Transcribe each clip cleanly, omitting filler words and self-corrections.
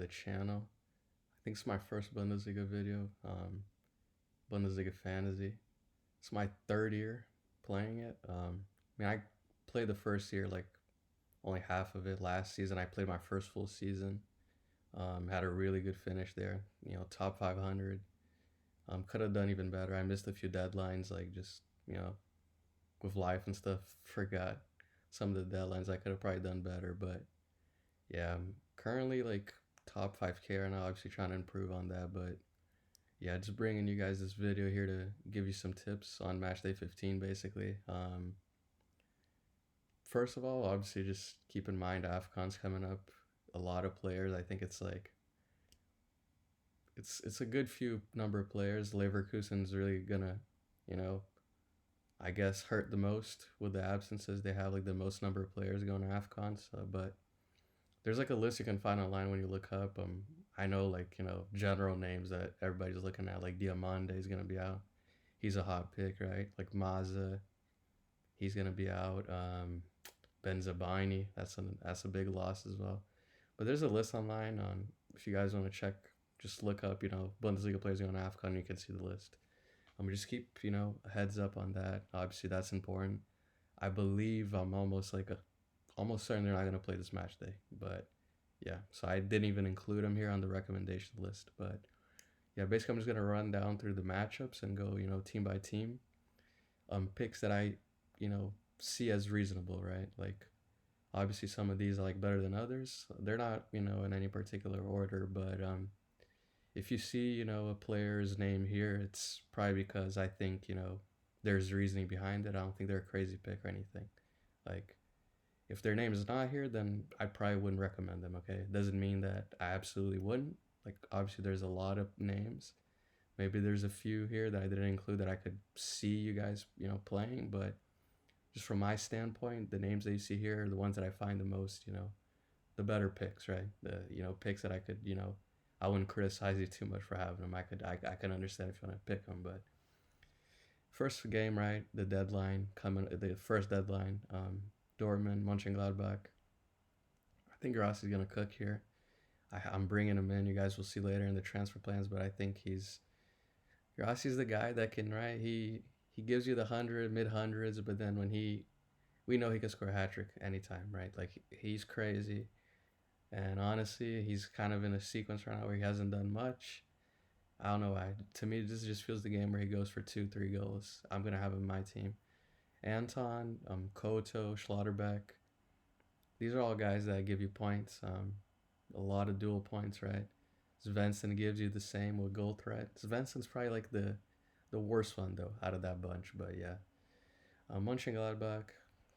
channel. I think it's my first Bundesliga video, Bundesliga Fantasy. It's my third year playing it. I played the first year, like only half of it last season. I played my first full season. Had a really good finish there, top 500. Could have done even better. I missed a few deadlines, like just, with life and stuff, forgot some of the deadlines. I could have probably done better, but yeah, I'm currently like top 5K right now, obviously trying to improve on that. But yeah, just bringing you guys this video here to give you some tips on Matchday 15, basically. First of all, obviously just keep in mind AFCON's coming up. A lot of players. I think it's like it's a good few number of players. Leverkusen's really gonna, you know, I guess hurt the most with the absences. They have like the most number of players going to AFCON. So, but there's like a list you can find online when you look up. I know like general names that everybody's looking at. Like Diamande is gonna be out. He's a hot pick, right? Like Mazza, he's gonna be out. Benzabini, that's a big loss as well. But there's a list online on if you guys want to check. Just look up, Bundesliga players going to AFCON. You can see the list. Just keep a heads up on that. Obviously, that's important. I believe I'm almost certain they're not gonna play this match day. But yeah, so I didn't even include them here on the recommendation list. But yeah, basically I'm just gonna run down through the matchups and go team by team. Picks that I you know see as reasonable, right? Like obviously some of these are like better than others. They're not in any particular order, but if you see a player's name here, it's probably because I think there's reasoning behind it. I don't think they're a crazy pick or anything. Like if their name is not here, then I probably wouldn't recommend them. Okay, it doesn't mean that I absolutely wouldn't. Like obviously there's a lot of names. Maybe there's a few here that I didn't include that I could see you guys playing, but just from my standpoint, the names that you see here are the ones that I find the most the better picks, right? The picks that I could I wouldn't criticize you too much for having them. I can understand if you want to pick them, but first game, right? The deadline coming, the first deadline. Dortmund, Mönchengladbach. I think Rossi's gonna cook here. I'm bringing him in. You guys will see later in the transfer plans, but I think Rossi's the guy that can, right. He gives you the mid hundreds, but then we know he can score a hat trick anytime, right? Like he's crazy. And honestly, he's kind of in a sequence right now where he hasn't done much. I don't know why. To me, this just feels the game where he goes for 2, 3 goals. I'm gonna have him in my team. Anton, Koto, Schlotterbeck. These are all guys that give you points. A lot of dual points, right? Svensson gives you the same with goal threat. Svensson's probably like the worst one though out of that bunch, but yeah. Mönchengladbach,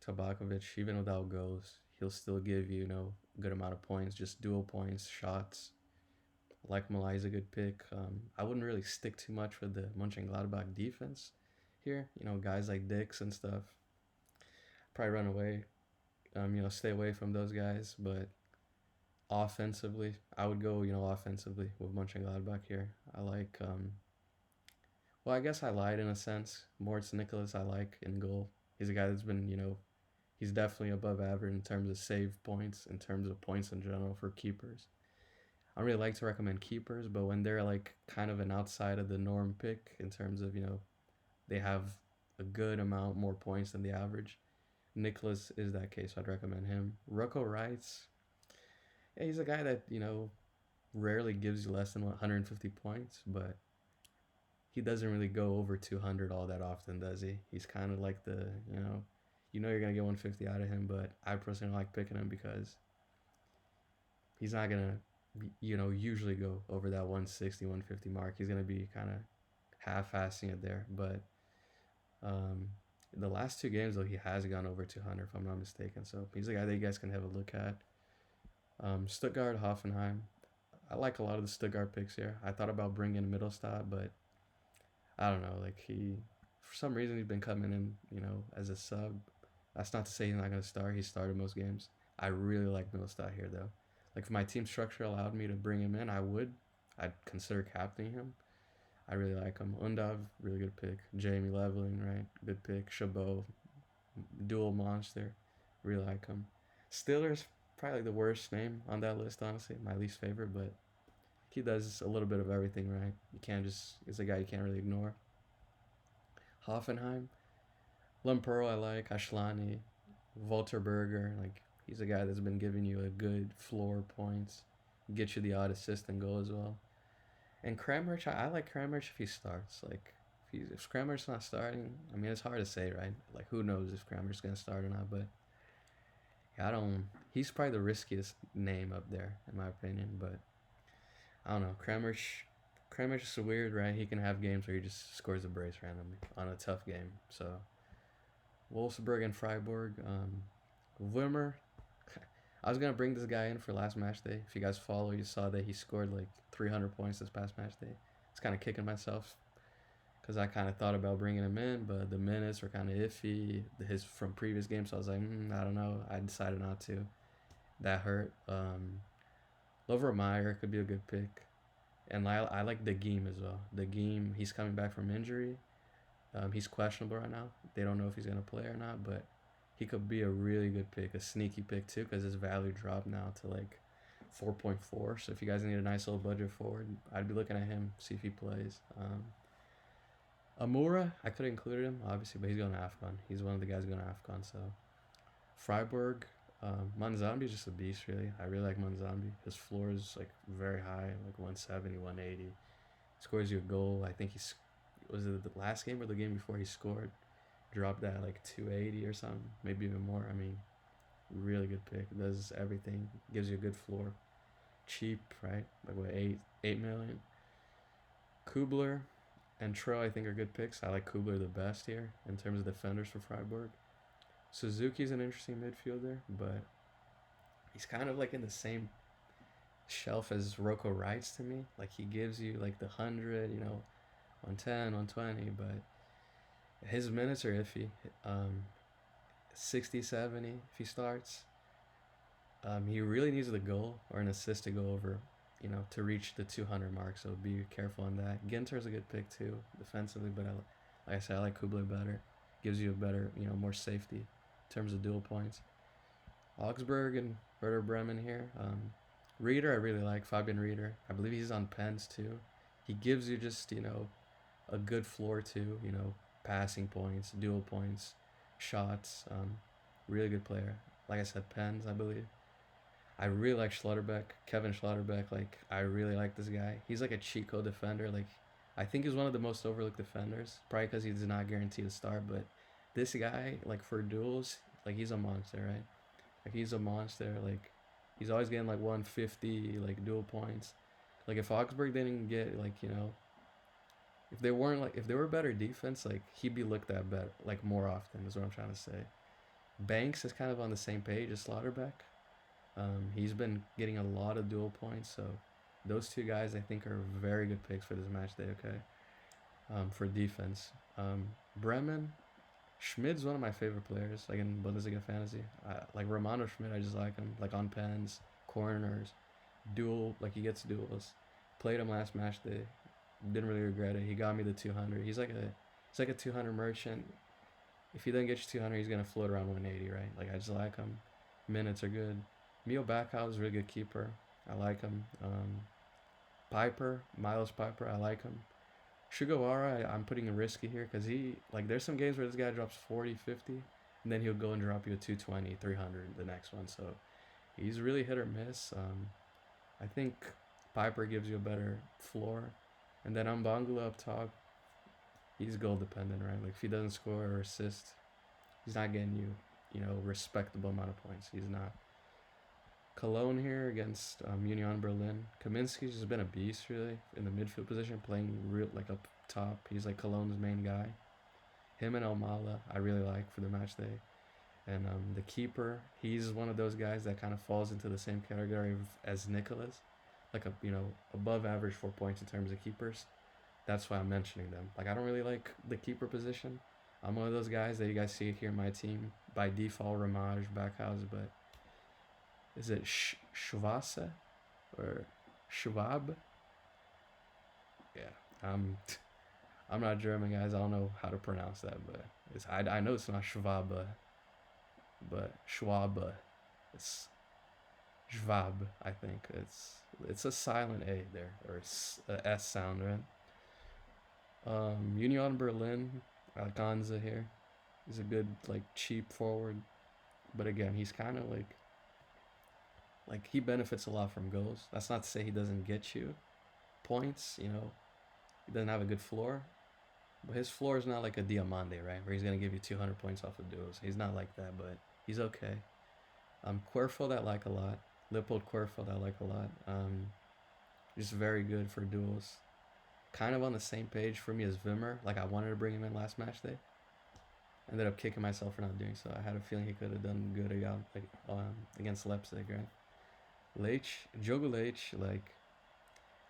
Tabakovic, even without goals, he'll still give you a good amount of points, just dual points, shots. Like Malai's a good pick. I wouldn't really stick too much with the Mönchengladbach defense here. Guys like Dix and stuff. Probably run away. Stay away from those guys. But offensively, I would go, offensively with Mönchengladbach here. I like, well, I guess I lied in a sense. Moritz Nicholas, I like in goal. He's a guy that's been, he's definitely above average in terms of save points, in terms of points in general for keepers. I don't really like to recommend keepers, but when they're like kind of an outside of the norm pick in terms of, they have a good amount more points than the average. Nicholas is that case, so I'd recommend him. Rocco Wrights, yeah, he's a guy that, rarely gives you less than 150 points, but he doesn't really go over 200 all that often, does he? He's kind of like you're going to get 150 out of him, but I personally like picking him because he's not going to usually go over that 160, 150 mark. He's going to be kind of half-assing it there. But the last 2 games, though, he has gone over 200, if I'm not mistaken. So he's a guy that you guys can have a look at. Stuttgart, Hoffenheim. I like a lot of the Stuttgart picks here. I thought about bringing Mittelstadt, but I don't know. Like for some reason, he's been coming in, as a sub. That's not to say he's not going to start. He started most games. I really like Mittelstadt here, though. Like if my team structure allowed me to bring him in, I would. I'd consider captaining him. I really like him. Undav, really good pick. Jamie Leveling, right? Good pick. Chabot, dual monster. Really like him. Steelers, probably like the worst name on that list, honestly. My least favorite, but he does a little bit of everything right. You can't just, it's a guy you can't really ignore. Hoffenheim, Lampero I like, Ashlani, Walter Berger, like he's a guy that's been giving you a good floor points, get you the odd assist and goal as well. And Kramaric, I like Kramaric if he starts. Like if Kramer's not starting, I mean it's hard to say, right? Like who knows if Kramer's gonna start or not, but yeah, I don't. He's probably the riskiest name up there in my opinion, but I don't know. Kramer's just weird, right? He can have games where he just scores a brace randomly on a tough game. So Wolfsburg and Freiburg. Wimmer. I was gonna bring this guy in for last match day. If you guys follow, you saw that he scored like 300 points this past match day. It's kind of kicking myself because I kind of thought about bringing him in, but the minutes were kind of iffy. His from previous games, so I was like, I don't know. I decided not to. That hurt. Meyer could be a good pick, and I like the game as well. The game, he's coming back from injury. He's questionable right now. They don't know if he's gonna play or not, but he could be a really good pick, a sneaky pick too, because his value dropped now to like 4.4. So if you guys need a nice little budget forward, I'd be looking at him, see if he plays. Amura, I could have included him obviously, but he's going to AFCON. He's one of the guys going to AFCON. So Freiburg, Manzambi is just a beast really. I really like Manzambi. His floor is like very high, like 170, 180. Scores you a goal. I think was it the last game or the game before he scored? Dropped that like 280 or something, maybe even more. I mean, really good pick. Does everything. Gives you a good floor. Cheap, right? Like what, 8 million. Kubler and Tro, I think are good picks. I like Kubler the best here in terms of defenders for Freiburg. Suzuki's an interesting midfielder, but he's kind of like in the same shelf as Rocco Wrights to me. Like he gives you like the 100, 110, 120, but his minutes are iffy. 60, 70 if he starts. He really needs the goal or an assist to go over, to reach the 200 mark. So be careful on that. Ginter's a good pick too, defensively, but like I said, I like Kubler better. Gives you a better, more safety in terms of dual points. Augsburg and Werder Bremen here. Reeder, I really like Fabian Reeder. I believe he's on pens too. He gives you just, a good floor too, passing points, dual points, shots. Really good player. Like I said, pens, I believe. I really like Schlotterbeck, Kevin Schlotterbeck. Like, I really like this guy. He's like a cheat code defender. Like, I think he's one of the most overlooked defenders. Probably because he's not guaranteed to start. But this guy, like, for duels, like, he's a monster, right? Like, he's a monster. Like, he's always getting, like, 150, like, dual points. Like, if Augsburg didn't get, like, if they were better defense, like, he'd be looked at better, like, more often, is what I'm trying to say. Banks is kind of on the same page as Slaughterbeck. He's been getting a lot of dual points, so those two guys I think are very good picks for this match day, okay? For defense. Bremen, Schmid's one of my favorite players, like in Bundesliga Fantasy. Like Romano Schmid, I just like him, like on pens, corners, dual, like he gets duels. Played him last match day, didn't really regret it. He got me the 200. He's like a 200 merchant. If he doesn't get you 200, he's gonna float around 180, right? Like I just like him. Minutes are good. Mio Backhouse is a really good keeper. I like him. Miles Piper, I like him. Sugawara, I'm putting a risky here because there's some games where this guy drops 40, 50, and then he'll go and drop you a 220, 300 the next one. So he's really hit or miss. I think Piper gives you a better floor. And then Mbangula up top, he's goal dependent, right? Like if he doesn't score or assist, he's not getting you, respectable amount of points. He's not. Cologne here against Union Berlin. Kaminsky's just been a beast, really, in the midfield position, playing real like up top. He's like Cologne's main guy. Him and Almala, I really like for the match day. And the keeper, he's one of those guys that kind of falls into the same category as Nicholas, like above average 4 points in terms of keepers. That's why I'm mentioning them. Like I don't really like the keeper position. I'm one of those guys that you guys see here in my team by default, Ramage, Backhouse, but. Is it Schwase or Schwab? Yeah, I'm not German, guys. I don't know how to pronounce that, but I know it's not Schwab, but Schwab. Schwab, I think it's a silent A there, or a S sound, right? Union Berlin, Alcanza here. He's a good like cheap forward, but again, he's kind of like he benefits a lot from goals. That's not to say he doesn't get you points. He doesn't have a good floor, but his floor is not like a Diamante, right? Where he's gonna give you 200 points off of duels. He's not like that, but he's okay. Querfold I like a lot. Lippold Querfold I like a lot. Just very good for duels. Kind of on the same page for me as Vimmer. Like I wanted to bring him in last match day. Ended up kicking myself for not doing so. I had a feeling he could have done good against Leipzig, right? Leitch, Jogo Leitch, like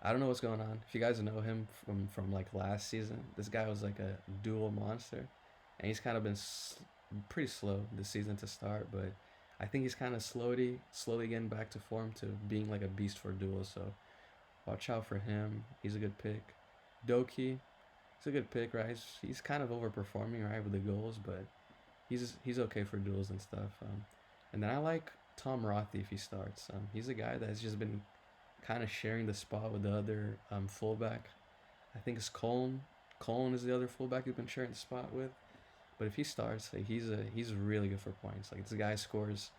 I don't know what's going on. If you guys know him from like last season, this guy was like a dual monster, and he's kind of been pretty slow this season to start. But I think he's kind of slowly getting back to form to being like a beast for duels. So watch out for him. He's a good pick. Doki, he's a good pick, right? He's kind of overperforming, right, with the goals, but he's okay for duels and stuff. And then I like Tom Rothi if he starts. He's a guy that's just been kind of sharing the spot with the other fullback. I think it's Colin. Colin is the other fullback he's been sharing the spot with. But if he starts, like, he's really good for points. Like this guy scores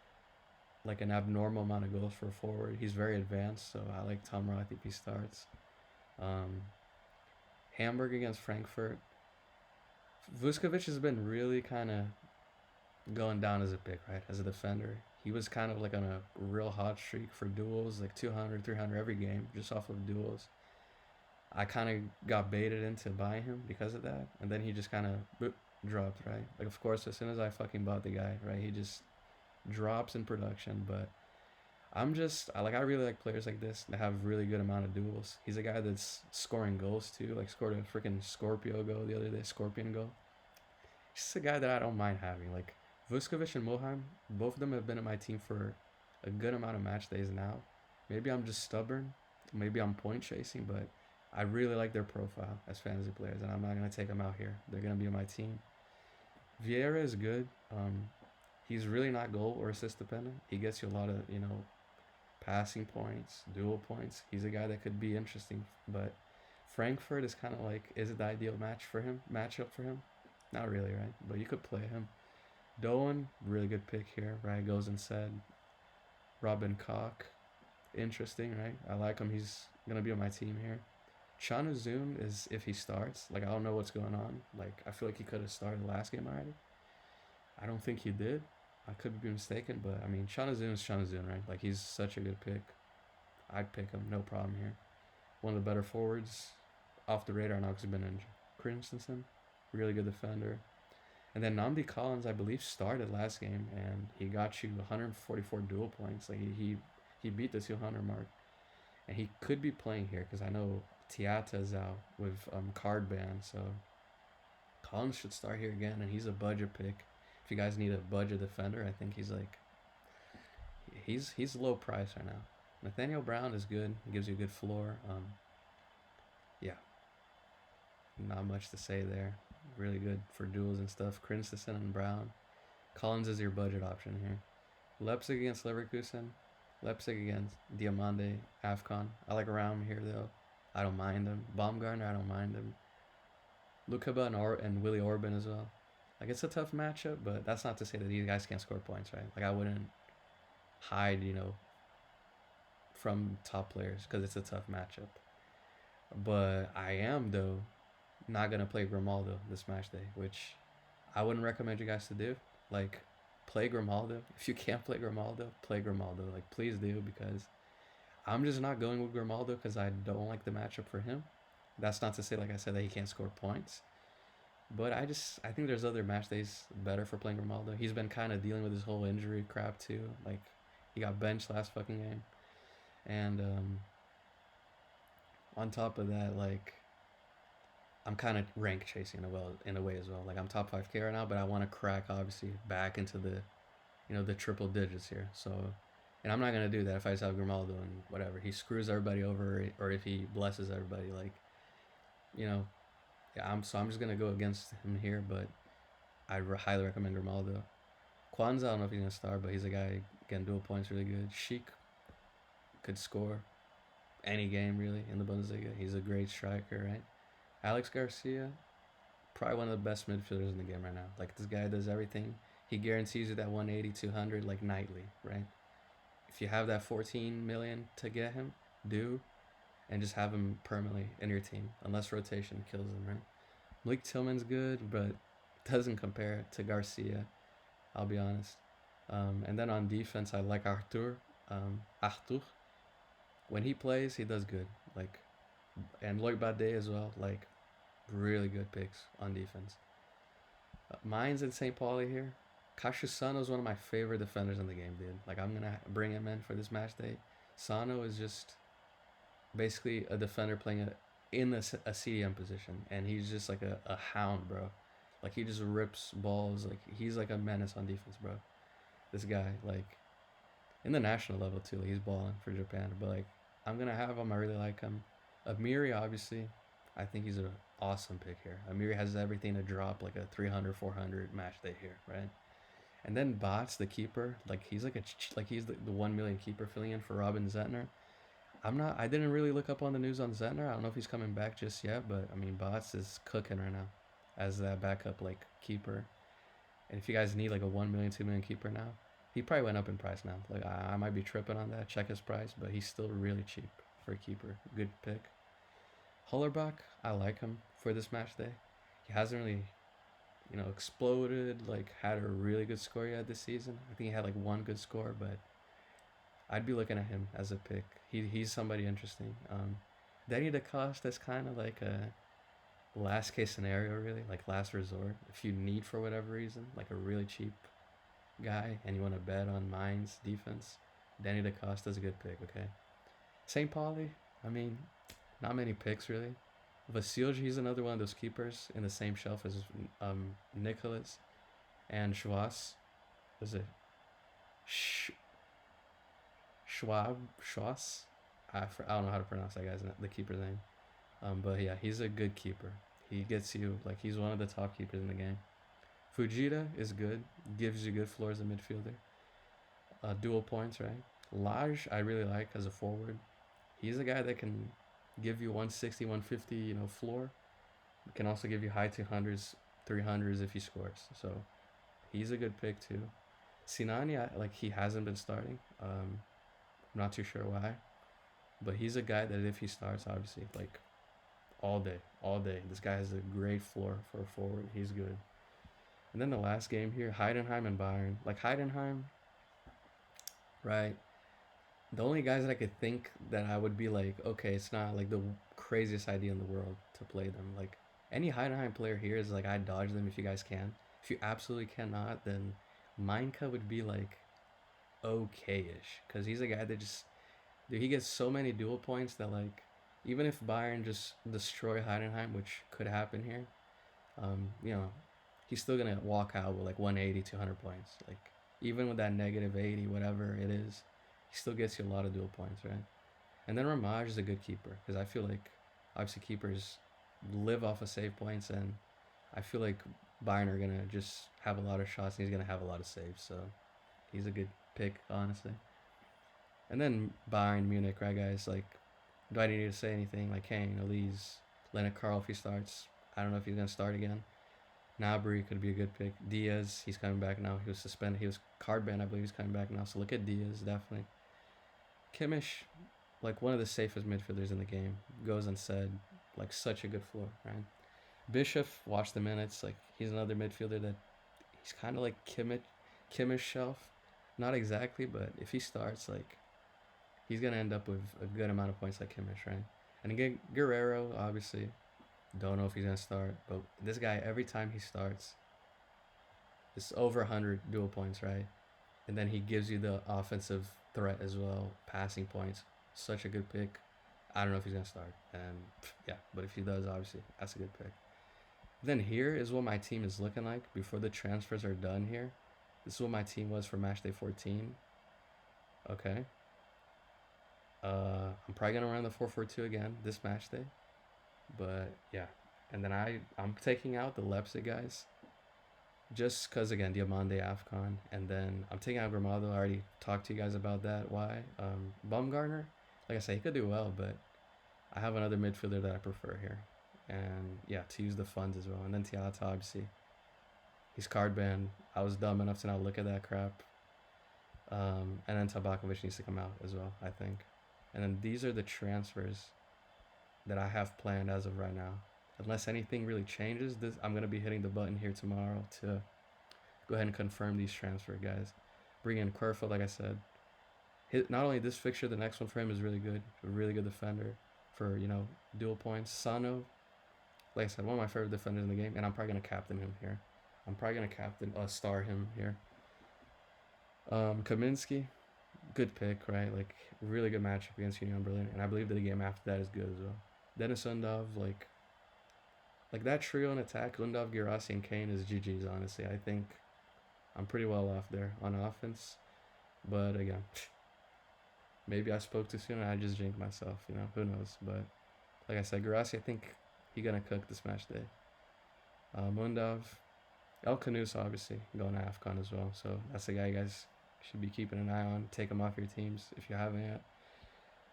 like an abnormal amount of goals for a forward. He's very advanced, so I like Tom Roth if he starts. Um, Hamburg against Frankfurt. Vuskovic has been really kind of going down as a pick, right? As a defender. He was kind of like on a real hot streak for duels, like 200, 300 every game, just off of duels. I kind of got baited into buying him because of that, and then he just kind of dropped, right? Like, of course, as soon as I fucking bought the guy, right, he just drops in production. But I really like players like this that have really good amount of duels. He's a guy that's scoring goals too, like scored a freaking Scorpio goal the other day, Scorpion goal. He's just a guy that I don't mind having. Like Vuskovic and Moheim, both of them have been at my team for a good amount of match days now. Maybe I'm just stubborn, maybe I'm point chasing, but I really like their profile as fantasy players, and I'm not gonna take them out here. They're gonna be on my team. Vieira is good. He's really not goal or assist dependent. He gets you a lot of passing points, dual points. He's a guy that could be interesting, but Frankfurt is kind of like, is it the ideal matchup for him? Not really, right? But you could play him. Doan, really good pick here, right? Goes and said. Robin Koch, interesting, right? I like him. He's gonna be on my team here. Chanuzun is if he starts. Like I don't know what's going on. Like I feel like he could have started last game already. I don't think he did. I could be mistaken, but I mean Chanuzun is Chanuzun, right? Like he's such a good pick. I'd pick him, no problem here. One of the better forwards, off the radar now because he's been injured. Christensen, really good defender. And then Namdi Collins, I believe, started last game, and he got you 144 dual points. Like he beat the 200 mark, and he could be playing here because I know Tiata's out with card ban, so Collins should start here again, and he's a budget pick. If you guys need a budget defender, I think he's low price right now. Nathaniel Brown is good. He gives you a good floor. Yeah, not much to say there. Really good for duels and stuff. Christensen and Brown. Collins is your budget option here. Leipzig against Leverkusen. Leipzig against Diamande, Afcon. I like Raum here though. I don't mind him. Baumgartner, I don't mind him. Lukeba and Willie Orban as well. Like it's a tough matchup, but that's not to say that these guys can't score points, right? Like I wouldn't hide, from top players because it's a tough matchup. But I am though not gonna play Grimaldo this match day, which I wouldn't recommend you guys to do. Like play Grimaldo. If you can't play Grimaldo, play Grimaldo. Like please do because I'm just not going with Grimaldo because I don't like the matchup for him. That's not to say, like I said, that he can't score points. But I think there's other match days better for playing Grimaldo. He's been kind of dealing with his whole injury crap too. Like he got benched last fucking game, and on top of that, like I'm kind of rank chasing in a way as well. Like I'm top 5K right now, but I want to crack obviously back into the triple digits here. So, and I'm not gonna do that if I just have Grimaldo and whatever he screws everybody over, or if he blesses everybody. Like, you know, yeah. I'm just gonna go against him here, but highly recommend Grimaldo. Kwanzaa, I don't know if he's gonna start, but he's a guy getting dual points really good. Sheik, could score any game really in the Bundesliga. He's a great striker, right? Alex Garcia, probably one of the best midfielders in the game right now. Like this guy does everything. He guarantees you that 180, 200 like nightly, right? If you have that 14 million to get him, do and just have him permanently in your team unless rotation kills him, right? Malik Tillman's good, but doesn't compare to Garcia. I'll be honest. And then on defense, I like Arthur. Arthur, when he plays, he does good. Like, and Lloyd Bade as well. Like, really good picks on defense. Mine's in St. Pauli here. Cassius is one of my favorite defenders in the game, dude. Like, I'm gonna bring him in for this match day. Sano is just basically a defender playing in a CDM position, and he's just like a hound, bro. Like he just rips balls. Like he's like a menace on defense, bro. This guy, like in the national level too, like he's balling for Japan. But like I'm gonna have him. I really like him. Amiri, obviously, I think he's an awesome pick here. Amiri has everything to drop like a 300, 400 match day here, right? And then Bots, the keeper, like he's like he's the 1 million keeper filling in for Robin Zentner. I didn't really look up on the news on Zentner. I don't know if he's coming back just yet, but I mean Bots is cooking right now as that backup like keeper. And if you guys need like a 1 million, 2 million keeper now, he probably went up in price now. Like I might be tripping on that. Check his price, but he's still really cheap for a keeper. Good pick. Hollerbach, I like him for this match day. He hasn't really, exploded, like had a really good score yet this season. I think he had like one good score, but I'd be looking at him as a pick. He's somebody interesting. Danny DeCoste is kind of like a last case scenario, really, like last resort. If you need for whatever reason, like a really cheap guy, and you want to bet on Mainz defense, Danny DeCoste is a good pick. Okay, St. Pauli. I mean, not many picks really. Vasilj, he's another one of those keepers in the same shelf as Nicholas and Schwas. Is it Schwas? I don't know how to pronounce that the keeper's name. But yeah, he's a good keeper. He gets you, like, he's one of the top keepers in the game. Fujita is good, gives you good floor as a midfielder. Dual points, right? Laj, I really like as a forward. He's a guy that can give you 160, 150, floor. Can also give you high 200s, 300s if he scores. So he's a good pick too. Sinani, he hasn't been starting. I'm not too sure why, but he's a guy that if he starts, obviously, like all day. This guy has a great floor for a forward. He's good. And then the last game here, Heidenheim and Bayern. Like Heidenheim, right? The only guys that I could think that I would be like, okay, it's not like the craziest idea in the world to play them. Like any Heidenheim player here is like, I'd dodge them if you guys can. If you absolutely cannot, then Minka would be like okay-ish, because he's a guy that just, dude, he gets so many dual points that like even if Bayern just destroy Heidenheim, which could happen here, he's still gonna walk out with like 180, 200 points. Like even with that negative 80, whatever it is, he still gets you a lot of dual points, right? And then Ramaj is a good keeper, because I feel like obviously keepers live off of save points, and I feel like Bayern are gonna just have a lot of shots and he's gonna have a lot of saves, so he's a good pick, honestly. And then Bayern Munich, right, guys? Like, do I need to say anything? Like Kane, Elise, Leonard Carl if he starts. I don't know if he's gonna start again. Nabry could be a good pick. Diaz, he's coming back now. He was suspended. He was card banned. I believe he's coming back now. So look at Diaz, definitely. Kimmich, like one of the safest midfielders in the game, goes unsaid. Like such a good floor, right? Bishop, watch the minutes. Like he's another midfielder that he's kind of like Kimmich shelf. Not exactly, but if he starts, like he's gonna end up with a good amount of points like Kimmich, right? And again, Guerrero, obviously, don't know if he's gonna start, but this guy every time he starts, it's over 100 dual points, right? And then he gives you the offensive threat as well, passing points. Such a good pick. I don't know if he's gonna start, and yeah, but if he does, obviously, that's a good pick. Then here is what my team is looking like before the transfers are done here. This is what my team was for Matchday 14. Okay. I'm probably gonna run the 4-4-2 again this match day, but yeah. And then I'm taking out the Leipzig guys. just because again Diamande Afcon, and then I'm taking out Grimaldo. I already talked to you guys about that. Why? Bumgarner, like I said, he could do well, but I have another midfielder that I prefer here, and yeah, to use the funds as well. And then Tiata, obviously, he's card banned. I was dumb enough to not look at that crap. And then Tabakovic needs to come out as well, I think. And then these are the transfers that I have planned as of right now. Unless anything really changes, this I'm gonna be hitting the button here tomorrow to go ahead and confirm these transfer guys. Bring in Kerfoot, like I said. Not only this fixture, the next one for him is really good. A really good defender for dual points. Sano, like I said, one of my favorite defenders in the game, and I'm probably gonna captain him here. I'm probably gonna star him here. Kaminsky, good pick, right? Like really good matchup against Union Berlin, and I believe that the game after that is good as well. Dennis Undov, like that trio in attack, Undov, Girassi, and Kane is GG's. Honestly, I think I'm pretty well off there on offense, but again, maybe I spoke too soon and I just jinxed myself. Who knows? But like I said, Girassi, I think he gonna cook this match day. Undov, El Canus obviously going to AFCON as well, so that's the guy you guys should be keeping an eye on. Take him off your teams if you haven't yet.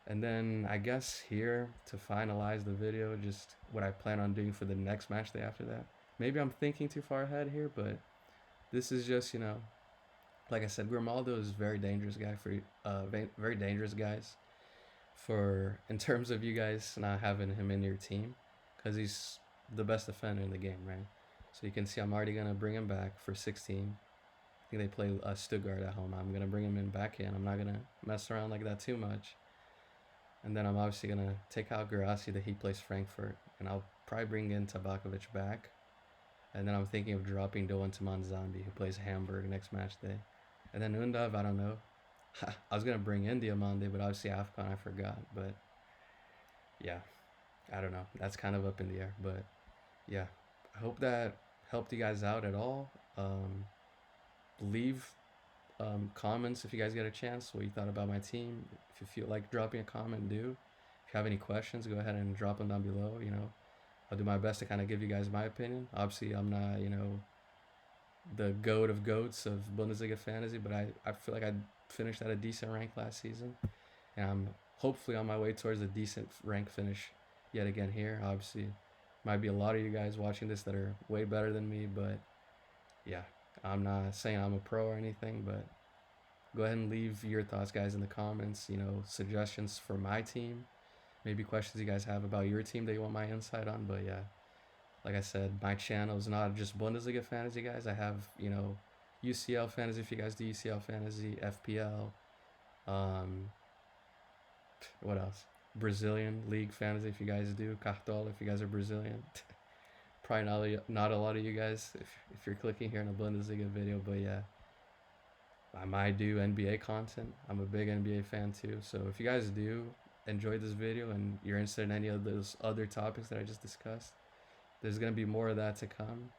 And then I guess here to finalize the video, just what I plan on doing for the next match day after that. Maybe I'm thinking too far ahead here, but this is just like I said, Grimaldo is a very dangerous guy for very dangerous guys for in terms of you guys not having him in your team, because he's the best defender in the game, right? So you can see I'm already gonna bring him back for 16. I think they play Stuttgart at home. I'm gonna bring him back in. I'm not gonna mess around like that too much. And then I'm obviously going to take out Girassi that he plays Frankfurt. And I'll probably bring in Tabakovic back. And then I'm thinking of dropping Doan to Manzambi, who plays Hamburg next match day. And then Undav, I don't know. I was going to bring in Diamande, but obviously AFCON I forgot. But yeah, I don't know. That's kind of up in the air. But yeah, I hope that helped you guys out at all. Leave comments if you guys get a chance what you thought about my team. If you feel like dropping a comment, do. If you have any questions, go ahead and drop them down below. I'll do my best to kind of give you guys my opinion. Obviously, I'm not the goat of goats of Bundesliga Fantasy, but I feel like I finished at a decent rank last season, and I'm hopefully on my way towards a decent rank finish yet again here. Obviously, might be a lot of you guys watching this that are way better than me, but yeah, I'm not saying I'm a pro or anything, but go ahead and leave your thoughts, guys, in the comments. Suggestions for my team, maybe questions you guys have about your team that you want my insight on. But yeah, like I said, my channel is not just Bundesliga Fantasy, guys. I have, UCL Fantasy if you guys do UCL Fantasy, FPL, what else? Brazilian League Fantasy if you guys do, Cartola if you guys are Brazilian. Probably not a lot of you guys if you're clicking here in a Bundesliga video, but yeah, I might do NBA content. I'm a big NBA fan too, so if you guys do enjoy this video and you're interested in any of those other topics that I just discussed, there's gonna be more of that to come.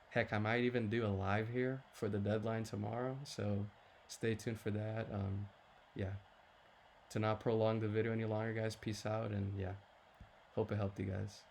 Heck, I might even do a live here for the deadline tomorrow, so stay tuned for that. Yeah, to not prolong the video any longer, guys, peace out, and yeah, hope it helped you guys.